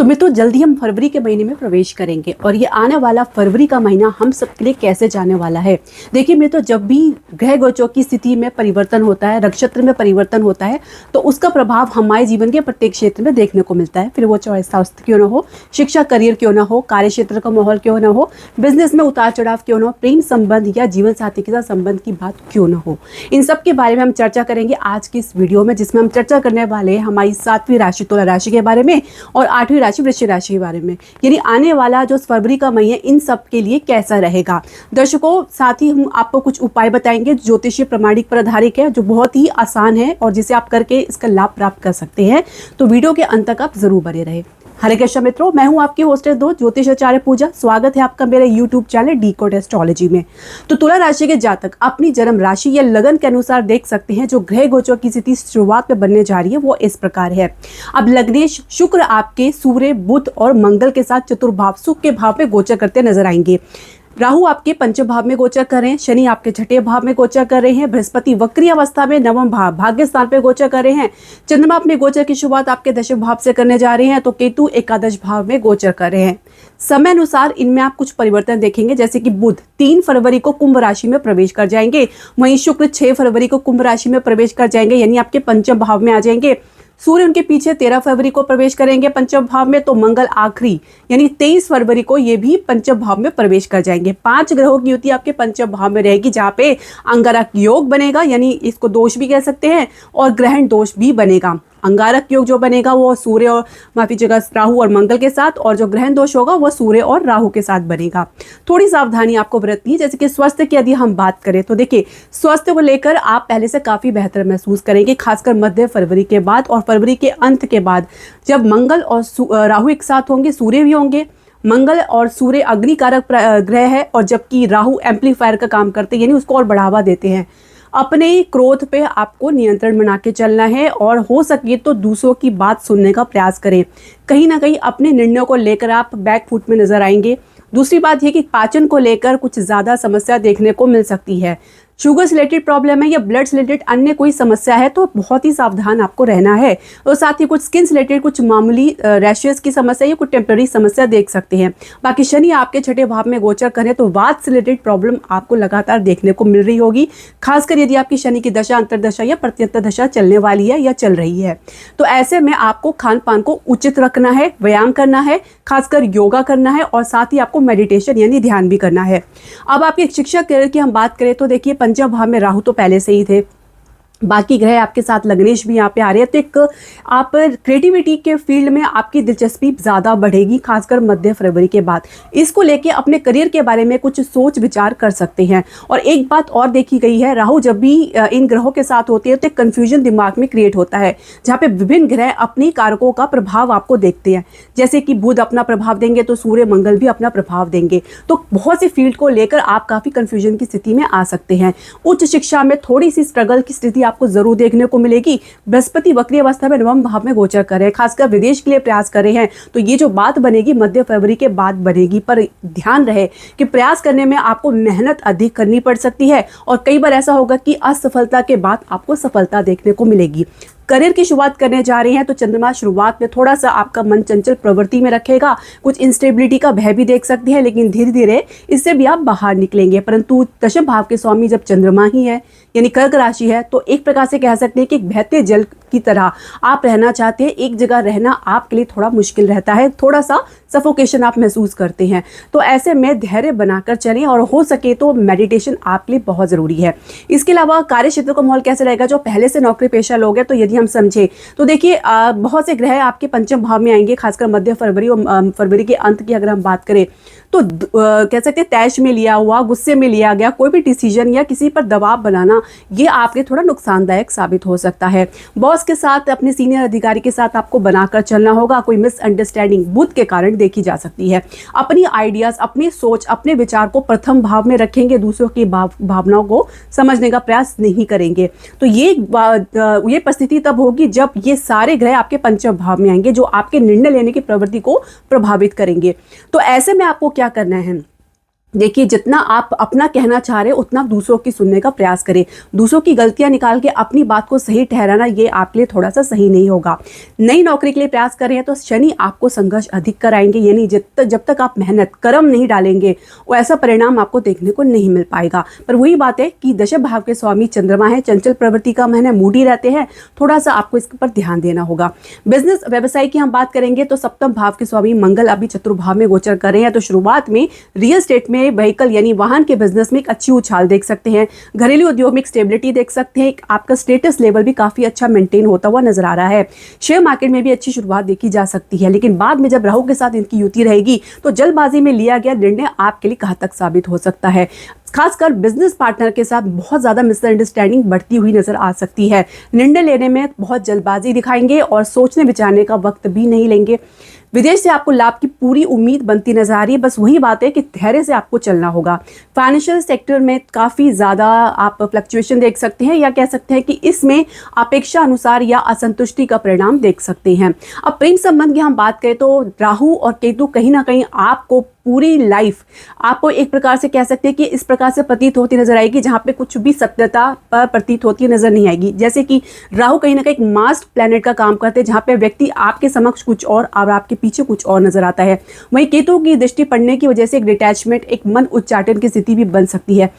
तो मित्रों, जल्दी हम फरवरी के महीने में प्रवेश करेंगे और ये आने वाला फरवरी का महीना हम सबके लिए कैसे जाने वाला है। देखिए मित्रों, जब भी ग्रह गोचरों की स्थिति में परिवर्तन होता है, नक्षत्र में परिवर्तन होता है, तो उसका प्रभाव हमारे जीवन के प्रत्येक क्षेत्र में देखने को मिलता है। फिर वो चाहे स्वास्थ्य क्यों ना हो, शिक्षा करियर क्यों ना हो, कार्य क्षेत्र का माहौल क्यों ना हो, बिजनेस में उतार चढ़ाव क्यों ना हो, प्रेम संबंध या जीवन साथी के साथ संबंध की बात क्यों ना हो, इन सब के बारे में हम चर्चा करेंगे आज की इस वीडियो में, जिसमें हम चर्चा करने वाले हैं हमारी 7वीं राशि तुला राशि के बारे में और 8वीं राशि वृश्चिक राशि के बारे में। यानी आने वाला जो फरवरी का महीना इन सब के लिए कैसा रहेगा। दर्शकों, साथ ही हम आपको कुछ उपाय बताएंगे ज्योतिषीय प्रमाणिक पर आधारित है, जो बहुत ही आसान है और जिसे आप करके इसका लाभ प्राप्त कर सकते हैं। तो वीडियो के अंत तक आप जरूर बने रहे। हरे कृष्ण मित्रों, मैं हूं आपकी होस्टेस दो ज्योतिष आचार्य पूजा। स्वागत है आपका मेरे YouTube चैनल डीकोड एस्ट्रोलॉजी में। तो तुला राशि के जातक अपनी जन्म राशि या लगन के अनुसार देख सकते हैं जो ग्रह गोचर की स्थिति शुरुआत में बनने जा रही है वो इस प्रकार है। अब लग्नेश शुक्र आपके सूर्य, बुध और मंगल के साथ चतुर्भाव सुख के भाव में गोचर करते नजर आएंगे। राहु आपके पंचम भाव में गोचर कर रहे हैं, शनि आपके छठे भाव में गोचर कर रहे हैं, बृहस्पति वक्री अवस्था में नवम भाव भाग्य स्थान पे गोचर कर रहे हैं, चंद्रमा अपने गोचर की शुरुआत आपके दशम भाव से करने जा रहे हैं, तो केतु एकादश भाव में गोचर कर रहे हैं। समय अनुसार इनमें आप कुछ परिवर्तन देखेंगे, जैसे कि बुध 3 फरवरी को कुंभ राशि में प्रवेश कर जाएंगे, वहीं शुक्र 6 फरवरी को कुंभ राशि में प्रवेश कर जाएंगे, यानी आपके पंचम भाव में आ जाएंगे। सूर्य उनके पीछे 13 फरवरी को प्रवेश करेंगे पंचम भाव में, तो मंगल आखिरी यानी 23 फरवरी को ये भी पंचम भाव में प्रवेश कर जाएंगे। 5 ग्रहों की युति आपके पंचम भाव में रहेगी, जहाँ पे अंगारक योग बनेगा, यानी इसको दोष भी कह सकते हैं, और ग्रहण दोष भी बनेगा। अंगारक योग जो बनेगा वो सूर्य और राहु और मंगल के साथ, और जो ग्रहण दोष होगा वो सूर्य और राहु के साथ बनेगा। थोड़ी सावधानी आपको बरतनी है। जैसे कि स्वास्थ्य की यदि हम बात करें तो देखिए, स्वास्थ्य को लेकर आप पहले से काफी बेहतर महसूस करेंगे, खासकर मध्य फरवरी के बाद और फरवरी के अंत के बाद, जब मंगल और राहु एक साथ होंगे, सूर्य भी होंगे। मंगल और सूर्य अग्निकारक ग्रह है, और जबकि राहु एम्पलीफायर का काम करते हैं, यानी उसको और बढ़ावा देते हैं। अपने क्रोध पे आपको नियंत्रण बना के चलना है, और हो सके तो दूसरों की बात सुनने का प्रयास करें। कहीं ना कहीं अपने निर्णयों को लेकर आप बैक फुट में नजर आएंगे। दूसरी बात यह कि पाचन को लेकर कुछ ज़्यादा समस्या देखने को मिल सकती है। शुगर से रिलेटेड प्रॉब्लम है या ब्लड से रिलेटेड अन्य कोई समस्या है तो बहुत ही सावधान आपको रहना है। और साथ ही कुछ स्किन से रिलेटेड कुछ मामूली रैशेस की समस्या या कुछ टेम्पररी समस्या देख सकते हैं। बाकी शनि आपके छठे भाव में गोचर करें तो वात से रिलेटेड प्रॉब्लम आपको लगातार देखने को मिल रही होगी, खासकर यदि आपकी शनि की दशा, अंतरदशा या प्रत्यंतर दशा चलने वाली है या चल रही है। तो ऐसे में आपको खान पान को उचित रखना है, व्यायाम करना है, खासकर योगा करना है, और साथ ही आपको मेडिटेशन यानी ध्यान भी करना है। अब आपके शिक्षा करियर की हम बात करें तो देखिए, पंचम भाव में राहु तो पहले से ही थे, बाकी ग्रह आपके साथ लग्नेश भी यहाँ पे आ रहे हैं, तो एक आप क्रिएटिविटी के फील्ड में आपकी दिलचस्पी ज़्यादा बढ़ेगी, खासकर मध्य फरवरी के बाद। इसको लेके अपने करियर के बारे में कुछ सोच विचार कर सकते हैं। और एक बात और देखी गई है, राहु जब भी इन ग्रहों के साथ होते हैं तो एक कन्फ्यूजन दिमाग में क्रिएट होता है, जहाँ पे विभिन्न ग्रह अपनी कारकों का प्रभाव आपको देखते हैं। जैसे कि बुध अपना प्रभाव देंगे तो सूर्य मंगल भी अपना प्रभाव देंगे, तो बहुत सी फील्ड को लेकर आप काफ़ी कन्फ्यूजन की स्थिति में आ सकते हैं। उच्च शिक्षा में थोड़ी सी स्ट्रगल की स्थिति आपको जरूर देखने को मिलेगी। बृहस्पति वक्री अवस्था में नवम भाव में गोचर कर रहे हैं, खासकर विदेश के लिए प्रयास कर रहे हैं, तो ये जो बात बनेगी मध्य फरवरी के बाद बनेगी। पर ध्यान रहे कि प्रयास करने में आपको मेहनत अधिक करनी पड़ सकती है, और कई बार ऐसा होगा कि असफलता के बाद आपको सफलता देखने को मिलेगी। करियर की शुरुआत करने जा रहे हैं तो चंद्रमा शुरुआत में थोड़ा सा आपका मन चंचल प्रवृत्ति में रखेगा, कुछ इंस्टेबिलिटी का भय भी देख सकते हैं, लेकिन धीरे धीरे इससे भी आप बाहर निकलेंगे। परंतु दशम भाव के स्वामी जब चंद्रमा ही है, यानी कर्क राशि है, तो एक प्रकार से कह सकते हैं कि एक बहते जल की तरह आप रहना चाहते हैं। एक जगह रहना आपके लिए थोड़ा मुश्किल रहता है, थोड़ा सा सफोकेशन आप महसूस करते हैं। तो ऐसे में धैर्य बनाकर चलें, और हो सके तो मेडिटेशन आपके लिए बहुत ज़रूरी है। इसके अलावा कार्य क्षेत्र का माहौल कैसे रहेगा, जो पहले से नौकरी पेशा लोग हैं, तो यदि हम समझे तो देखिए, बहुत से ग्रह आपके पंचम भाव में आएंगे, खासकर मध्य फरवरी और फरवरी के अंत की अगर हम बात करें तो कह सकते हैं तैश में लिया हुआ, गुस्से में लिया गया कोई भी डिसीजन या किसी पर दबाव बनाना, ये आपके थोड़ा नुकसानदायक साबित हो सकता है। बॉस के साथ, अपने सीनियर अधिकारी के साथ आपको बनाकर चलना होगा। कोई मिसअंडरस्टैंडिंग बुध के कारण देखी जा सकती है। अपनी आइडियाज, अपनी सोच, अपने विचार को प्रथम भाव में रखेंगे, दूसरों की भावनाओं को समझने का प्रयास नहीं करेंगे। तो ये परिस्थिति तब होगी जब ये सारे ग्रह आपके पंचम भाव में आएंगे, जो आपके निर्णय लेने की प्रवृत्ति को प्रभावित करेंगे। तो ऐसे में आपको क्या करना है, देखिए, जितना आप अपना कहना चाह रहे हो उतना दूसरों की सुनने का प्रयास करें। दूसरों की गलतियां निकाल के अपनी बात को सही ठहराना ये आपके लिए थोड़ा सा सही नहीं होगा। नई नौकरी के लिए प्रयास कर रहे हैं तो शनि आपको संघर्ष अधिक कराएंगे, यानी जब तक आप मेहनत कर्म नहीं डालेंगे वो ऐसा परिणाम आपको देखने को नहीं मिल पाएगा। पर वही बात है कि दशम भाव के स्वामी चंद्रमा है, चंचल प्रवृत्ति का महीना, मूडी रहते हैं, थोड़ा सा आपको इसके पर ध्यान देना होगा। बिजनेस व्यवसाय की हम बात करेंगे तो सप्तम भाव के स्वामी मंगल अभी चतुर्भाव में गोचर कर रहे हैं, तो शुरुआत में रियल एस्टेट में, व्हीकल यानी वाहन के बिजनेस में एक अच्छी उछाल देख सकते हैं। घरेलू उद्योग में एक स्टेबिलिटी देख सकते हैं, आपका स्टेटस लेवल भी काफी अच्छा मेंटेन होता हुआ नजर आ रहा है। शेयर मार्केट में भी अच्छी शुरुआत देखी जा सकती है, लेकिन बाद में जब राहु के साथ इनकी युति रहेगी तो जल्दबाजी में लिया गया निर्णय आपके लिए घातक साबित हो सकता है। खासकर बिजनेस पार्टनर के साथ बहुत ज्यादा मिसअंडरस्टैंडिंग बढ़ती हुई नजर आ सकती है। निर्णय लेने में बहुत जल्दबाजी दिखाएंगे और सोचने विचारने का वक्त भी नहीं लेंगे। विदेश से आपको लाभ की पूरी उम्मीद बनती नजर आ रही है, बस वही बात है कि धैर्य से आपको चलना होगा। फाइनेंशियल सेक्टर में काफी ज्यादा आप फ्लक्चुएशन देख सकते हैं, या कह सकते हैं कि इसमें अपेक्षा अनुसार या असंतुष्टि का परिणाम देख सकते हैं। अब प्रेम संबंध की हम बात करें तो राहु और केतु कहीं ना कहीं आपको पूरी लाइफ आपको एक प्रकार से कह सकते हैं कि इस प्रकार से प्रतीत होती नजर आएगी जहां पे कुछ भी सत्यता पर प्रतीत होती नजर नहीं आएगी। जैसे कि राहु कहीं ना कहीं एक मास्क प्लैनेट का काम करते हैं, जहां पे व्यक्ति आपके समक्ष कुछ और आपके पीछे कुछ और नजर आता है। वहीं केतु की दृष्टि पड़ने की वजह से एक डिटैचमेंट, एक मन उच्चाटन की स्थिति भी बन सकती है।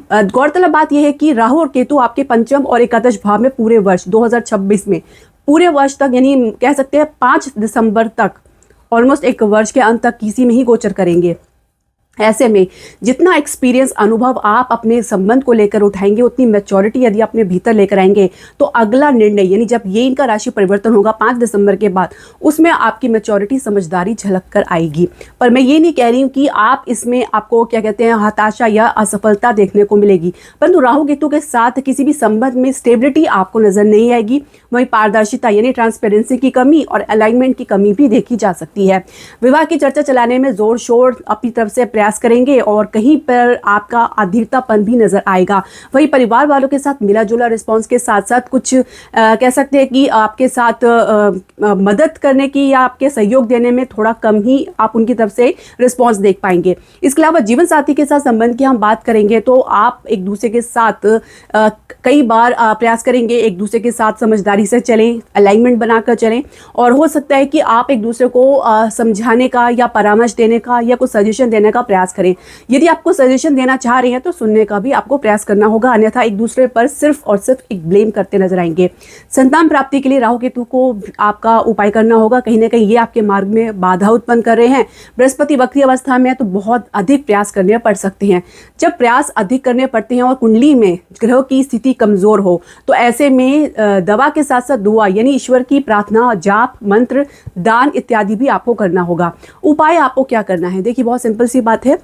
गौरतलब बात यह है कि राहु और केतु आपके पंचम और एकादश भाव में पूरे वर्ष 2026 में पूरे वर्ष तक, यानी कह सकते हैं 5 दिसंबर तक, ऑलमोस्ट एक वर्ष के अंत तक किसी में ही गोचर करेंगे। ऐसे में जितना एक्सपीरियंस, अनुभव आप अपने संबंध को लेकर उठाएंगे, उतनी मैच्योरिटी यदि अपने भीतर लेकर आएंगे तो अगला निर्णय, यानी जब ये इनका राशि परिवर्तन होगा 5 दिसंबर के बाद, उसमें आपकी मैच्योरिटी, समझदारी झलक कर आएगी। पर मैं ये नहीं कह रही हूँ कि आप इसमें आपको क्या कहते हैं हताशा या असफलता देखने को मिलेगी, परंतु राहु केतु के साथ किसी भी संबंध में स्टेबिलिटी आपको नजर नहीं आएगी। वहीं पारदर्शिता यानी ट्रांसपेरेंसी की कमी और अलाइनमेंट की कमी भी देखी जा सकती है। विवाह की चर्चा चलाने में जोर शोर अपनी तरफ से प्रयास करेंगे और कहीं पर आपका अधीरतापन भी नजर आएगा। वही परिवार वालों के साथ मिला जुला रिस्पांस के साथ साथ कुछ कह सकते हैं कि आपके साथ मदद करने की या आपके सहयोग देने में थोड़ा कम ही आप उनकी तरफ से रिस्पांस देख पाएंगे। इसके अलावा जीवन साथी के साथ संबंध की हम बात करेंगे तो आप एक दूसरे के साथ कई बार प्रयास करेंगे एक दूसरे के साथ समझदारी से चलें, अलाइनमेंट बनाकर चलें, और हो सकता है कि आप एक दूसरे को समझाने का या परामर्श देने का या कुछ सजेशन देने का प्रयास करें। यदि आपको सजेशन देना चाह रहे हैं तो सुनने का भी आपको प्रयास करना होगा, अन्यथा एक दूसरे पर सिर्फ और सिर्फ एक ब्लेम करते नजर आएंगे। संतान प्राप्ति के लिए राहु केतु को आपका उपाय करना होगा। कहीं ना कहीं ये आपके मार्ग में बाधा उत्पन्न कर रहे हैं। बृहस्पति वक्री अवस्था में है तो बहुत अधिक प्रयास करने पड़ सकते हैं। जब प्रयास अधिक करने पड़ते हैं और कुंडली में ग्रहों की स्थिति कमजोर हो तो ऐसे में दवा के साथ साथ दुआ यानी ईश्वर की प्रार्थना, जाप, मंत्र, दान इत्यादि भी आपको करना होगा। उपाय आपको क्या करना है, देखिए बहुत सिंपल सी बात है।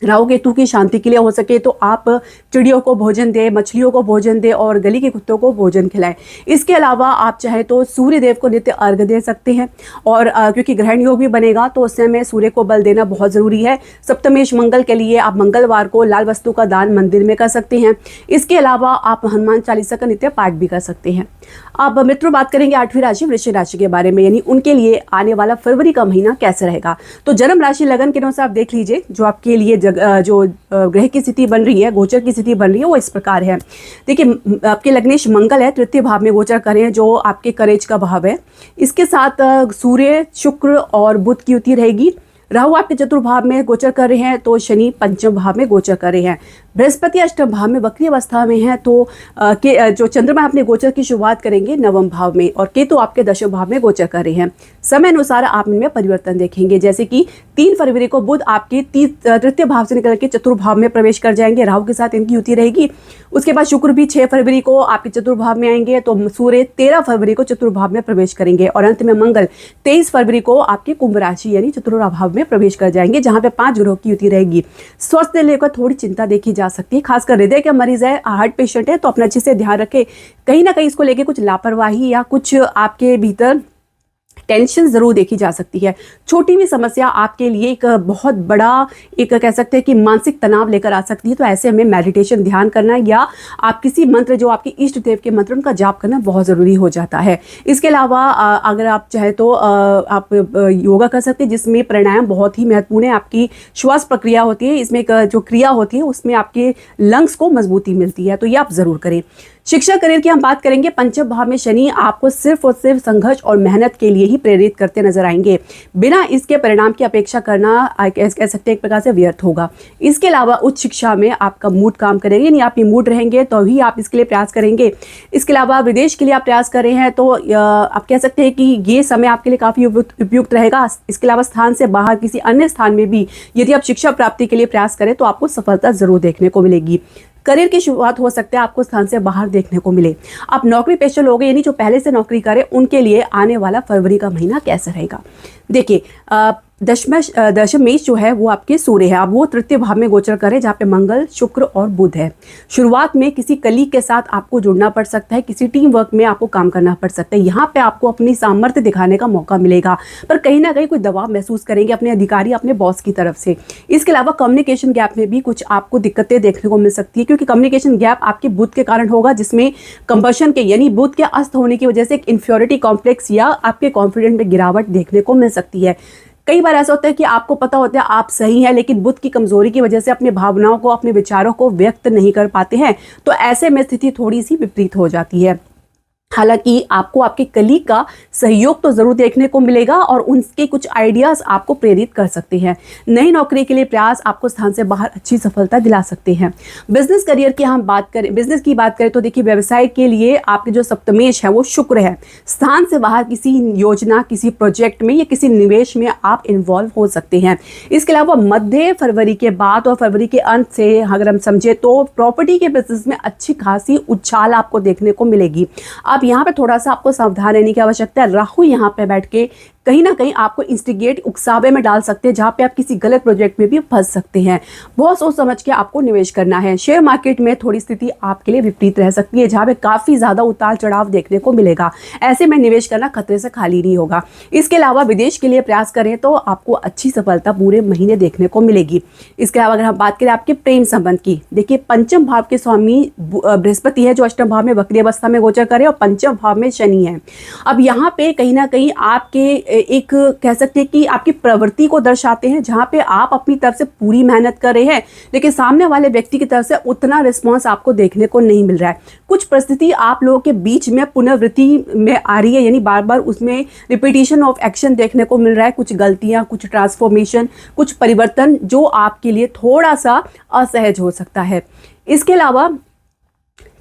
राहु केतु की शांति के लिए हो सके तो आप चिड़ियों को भोजन दें, मछलियों को भोजन दें और गली के कुत्तों को भोजन खिलाएं। इसके अलावा आप चाहे तो सूर्य देव को नित्य अर्घ्य दे सकते हैं, और क्योंकि ग्रहण योग भी बनेगा तो उस समय सूर्य को बल देना बहुत ज़रूरी है। सप्तमेश मंगल के लिए आप मंगलवार को लाल वस्तु का दान मंदिर में कर सकते हैं। इसके अलावा आप हनुमान चालीसा का नित्य पाठ भी कर सकते हैं। अब मित्रों बात करेंगे 8वीं राशि वृश्चिक राशि के बारे में, यानी उनके लिए आने वाला फरवरी का महीना कैसे रहेगा। तो जन्म राशि लगन के अनुसार आप देख लीजिए जो आपके लिए जो ग्रह की स्थिति बन रही है, गोचर की स्थिति बन रही है वो इस प्रकार है। देखिए आपके लग्नेश मंगल है, तृतीय भाव में गोचर कर रहे हैं जो आपके करेज का भाव है। इसके साथ सूर्य, शुक्र और बुध की युति रहेगी। राहु आपके चतुर्भाव में गोचर कर रहे हैं तो शनि पंचम भाव में गोचर कर रहे हैं। बृहस्पति अष्टम भाव में वक्री अवस्था में है तो जो चंद्रमा अपने गोचर की शुरुआत करेंगे नवम भाव में, और केतु आपके दशम भाव में गोचर कर रहे हैं। समय अनुसार आप इनमें परिवर्तन देखेंगे, जैसे कि 3 फरवरी को बुध आपके तृतीय भाव से निकल के चतुर्भाव में प्रवेश कर जाएंगे, राहु के साथ इनकी युति रहेगी। उसके बाद शुक्र भी 6 फरवरी को आपके चतुर्भाव में आएंगे, तो सूर्य 13 फरवरी को चतुर्भाव में प्रवेश करेंगे, और अंत में मंगल 23 फरवरी को आपके कुंभ राशि यानी चतुर्भाव में प्रवेश कर जाएंगे, जहां पे 5 ग्रहों की युति रहेगी। स्वास्थ्य लेकर थोड़ी चिंता देखी जा सकती है, खासकर हृदय का मरीज है, हार्ट पेशेंट है तो अपना अच्छे से ध्यान रखें। कहीं ना कहीं इसको लेके कुछ लापरवाही या कुछ आपके भीतर टेंशन ज़रूर देखी जा सकती है। छोटी भी समस्या आपके लिए एक बहुत बड़ा एक कह सकते हैं कि मानसिक तनाव लेकर आ सकती है। तो ऐसे में मेडिटेशन, ध्यान करना या आप किसी मंत्र जो आपके इष्ट देव के मंत्र उनका जाप करना बहुत ज़रूरी हो जाता है। इसके अलावा अगर आप चाहे तो आप योगा कर सकते हैं, जिसमें प्राणायाम बहुत ही महत्वपूर्ण है। आपकी श्वास प्रक्रिया होती है, इसमें एक जो क्रिया होती है उसमें आपके लंग्स को मजबूती मिलती है, तो ये आप ज़रूर करें। शिक्षा करियर की हम बात करेंगे। पंचम भाव में शनि आपको सिर्फ और सिर्फ संघर्ष और मेहनत के लिए ही प्रेरित करते नजर आएंगे। बिना इसके परिणाम की अपेक्षा करना कह सकते हैं एक प्रकार से व्यर्थ होगा। इसके अलावा उच्च शिक्षा में आपका मूड काम करेगा, यानी आप मूड रहेंगे तो ही आप इसके लिए प्रयास करेंगे। इसके अलावा विदेश के लिए आप प्रयास कर रहे हैं तो आप कह सकते हैं कि ये समय आपके लिए काफ़ी उपयुक्त रहेगा। इसके अलावा स्थान से बाहर किसी अन्य स्थान में भी यदि आप शिक्षा प्राप्ति के लिए प्रयास करें तो आपको सफलता जरूर देखने को मिलेगी। करियर की शुरुआत हो सकता है आपको स्थान से बाहर देखने को मिले। आप नौकरी पेशा लोग यानी जो पहले से नौकरी करें उनके लिए आने वाला फरवरी का महीना कैसा रहेगा। देखिए दशमेश जो है वो आपके सूर्य है। अब वो तृतीय भाव में गोचर करे जहाँ पे मंगल, शुक्र और बुध है। शुरुआत में किसी कलीग के साथ आपको जुड़ना पड़ सकता है, किसी टीम वर्क में आपको काम करना पड़ सकता है। यहाँ पे आपको अपनी सामर्थ्य दिखाने का मौका मिलेगा, पर कहीं ना कहीं कोई दबाव महसूस करेंगे अपने अधिकारी, अपने बॉस की तरफ से। इसके अलावा कम्युनिकेशन गैप में भी कुछ आपको दिक्कतें देखने को मिल सकती है, क्योंकि कम्युनिकेशन गैप आपके बुध के कारण होगा, जिसमें कंबशन के यानी बुध के अस्त होने की वजह से एक इंफ्योरिटी कॉम्प्लेक्स या आपके कॉन्फिडेंस में गिरावट देखने को मिल सकती है। कई बार ऐसा होता है कि आपको पता होता है आप सही हैं, लेकिन बुध की कमजोरी की वजह से अपनी भावनाओं को, अपने विचारों को व्यक्त नहीं कर पाते हैं। तो ऐसे में स्थिति थोड़ी सी विपरीत हो जाती है। हालांकि आपको आपके कलीग का सहयोग तो जरूर देखने को मिलेगा और उनके कुछ आइडियाज आपको प्रेरित कर सकते हैं। नई नौकरी के लिए प्रयास आपको स्थान से बाहर अच्छी सफलता दिला सकते हैं। बिजनेस करियर की हम बात करें, बिजनेस की बात करें तो देखिए व्यवसाय के लिए आपके जो सप्तमेश है वो शुक्र है। स्थान से बाहर किसी योजना, किसी प्रोजेक्ट में या किसी निवेश में आप इन्वॉल्व हो सकते हैं। इसके अलावा मध्य फरवरी के बाद और फरवरी के अंत से अगर हम समझे तो प्रॉपर्टी के बिजनेस में अच्छी खासी उछाल आपको देखने को मिलेगी। अब यहाँ पे थोड़ा सा आपको सावधान रहने की आवश्यकता है। राहु यहाँ पे बैठ के कहीं ना कहीं आपको इंस्टिगेट, उकसावे में डाल सकते हैं, जहाँ पे आप किसी गलत प्रोजेक्ट में भी फंस सकते हैं। बहुत सोच समझ के आपको निवेश करना है। शेयर मार्केट में थोड़ी स्थिति आपके लिए विपरीत रह सकती है, जहाँ पे काफ़ी ज़्यादा उतार चढ़ाव देखने को मिलेगा। ऐसे में निवेश करना खतरे से खाली नहीं होगा। इसके अलावा विदेश के लिए प्रयास करें तो आपको अच्छी सफलता पूरे महीने देखने को मिलेगी। इसके अलावा अगर हम बात करें आपके प्रेम संबंध की, देखिए पंचम भाव के स्वामी बृहस्पति है, जो अष्टम भाव में वक्री अवस्था में गोचर करे, और पंचम भाव में शनि है। अब यहाँ पे कहीं ना कहीं आपके एक कह सकते हैं कि आपकी प्रवृत्ति को दर्शाते हैं, जहां पे आप अपनी तरफ से पूरी मेहनत कर रहे हैं, लेकिन सामने वाले व्यक्ति की तरफ से उतना रिस्पांस आपको देखने को नहीं मिल रहा है। कुछ परिस्थिति आप लोगों के बीच में पुनरावृत्ति में आ रही है, यानी बार बार उसमें रिपीटिशन ऑफ एक्शन देखने को मिल रहा है। कुछ गलतियां, कुछ ट्रांसफॉर्मेशन, कुछ परिवर्तन जो आपके लिए थोड़ा सा असहज हो सकता है। इसके अलावा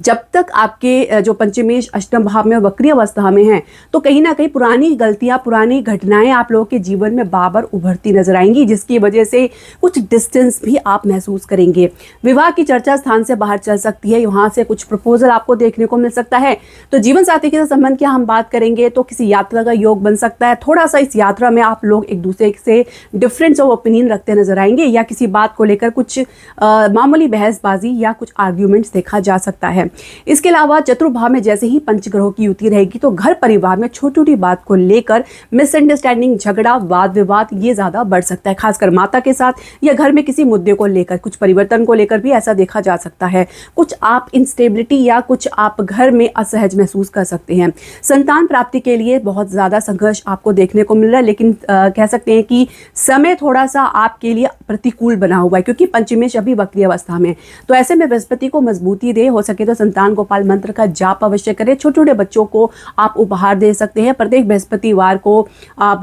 जब तक आपके जो पंचमेश अष्टम भाव में वक्री अवस्था में हैं, तो कहीं ना कहीं पुरानी गलतियां, पुरानी घटनाएं आप लोगों के जीवन में बार बार उभरती नजर आएंगी, जिसकी वजह से कुछ डिस्टेंस भी आप महसूस करेंगे। विवाह की चर्चा स्थान से बाहर चल सकती है, वहां से कुछ प्रपोजल आपको देखने को मिल सकता है। तो जीवन साथी के साथ संबंध की हम बात करेंगे तो किसी यात्रा का योग बन सकता है। थोड़ा सा इस यात्रा में आप लोग एक दूसरे से डिफरेंस ऑफ ओपिनियन रखते नजर आएंगे, या किसी बात को लेकर कुछ मामूली बहसबाजी या कुछ आर्ग्यूमेंट्स देखा जा सकता है। इसके अलावा चतुर्भाव में जैसे ही पंचग्रहों की युति रहेगी तो घर परिवार में छोटी छोटी बात को लेकर मिसअंडरस्टैंडिंग, झगड़ा, वाद विवाद ये ज्यादा बढ़ सकता है, खासकर माता के साथ या घर में किसी मुद्दे को लेकर, कुछ परिवर्तन को लेकर भी ऐसा देखा जा सकता है। कुछ आप इंस्टेबिलिटी या कुछ आप घर में असहज महसूस कर सकते हैं। संतान प्राप्ति के लिए बहुत ज्यादा संघर्ष आपको देखने को मिल रहा है, लेकिन कह सकते हैं कि समय थोड़ा सा आपके लिए प्रतिकूल बना हुआ है, क्योंकि पंचमेश अभी वक्री अवस्था में। तो ऐसे में बृहस्पति को मजबूती दे, हो सके तो संतान गोपाल मंत्र का जाप अवश्य करें। छोटे छोटे बच्चों को आप उपहार दे सकते हैं। प्रत्येक बृहस्पतिवार को आप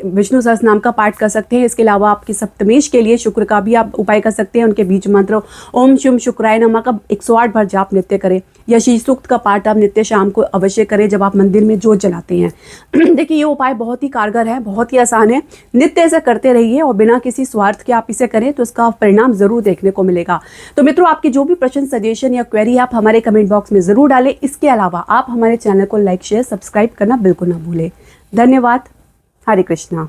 विष्णु सहस्त्र नाम का पाठ कर सकते हैं। इसके अलावा आपके सप्तमेश के लिए शुक्र का भी आप उपाय कर सकते हैं। उनके बीज मंत्र ओम शुम शुक्राय नमः का 108 बार जाप नित्य करें, या श्री सूक्त का पाठ आप नित्य शाम को अवश्य करें जब आप मंदिर में जोत जलाते हैं। देखिए ये उपाय बहुत ही कारगर है, बहुत ही आसान है। नित्य ऐसा करते रहिए और बिना किसी स्वार्थ के आप इसे करें तो इसका परिणाम जरूर देखने को मिलेगा। तो मित्रों, आपके जो भी प्रश्न, सजेशन या क्वेरी आप हमारे कमेंट बॉक्स में जरूर डालें। इसके अलावा आप हमारे चैनल को लाइक, शेयर, सब्सक्राइब करना बिल्कुल ना भूलें। धन्यवाद। हरे कृष्णा।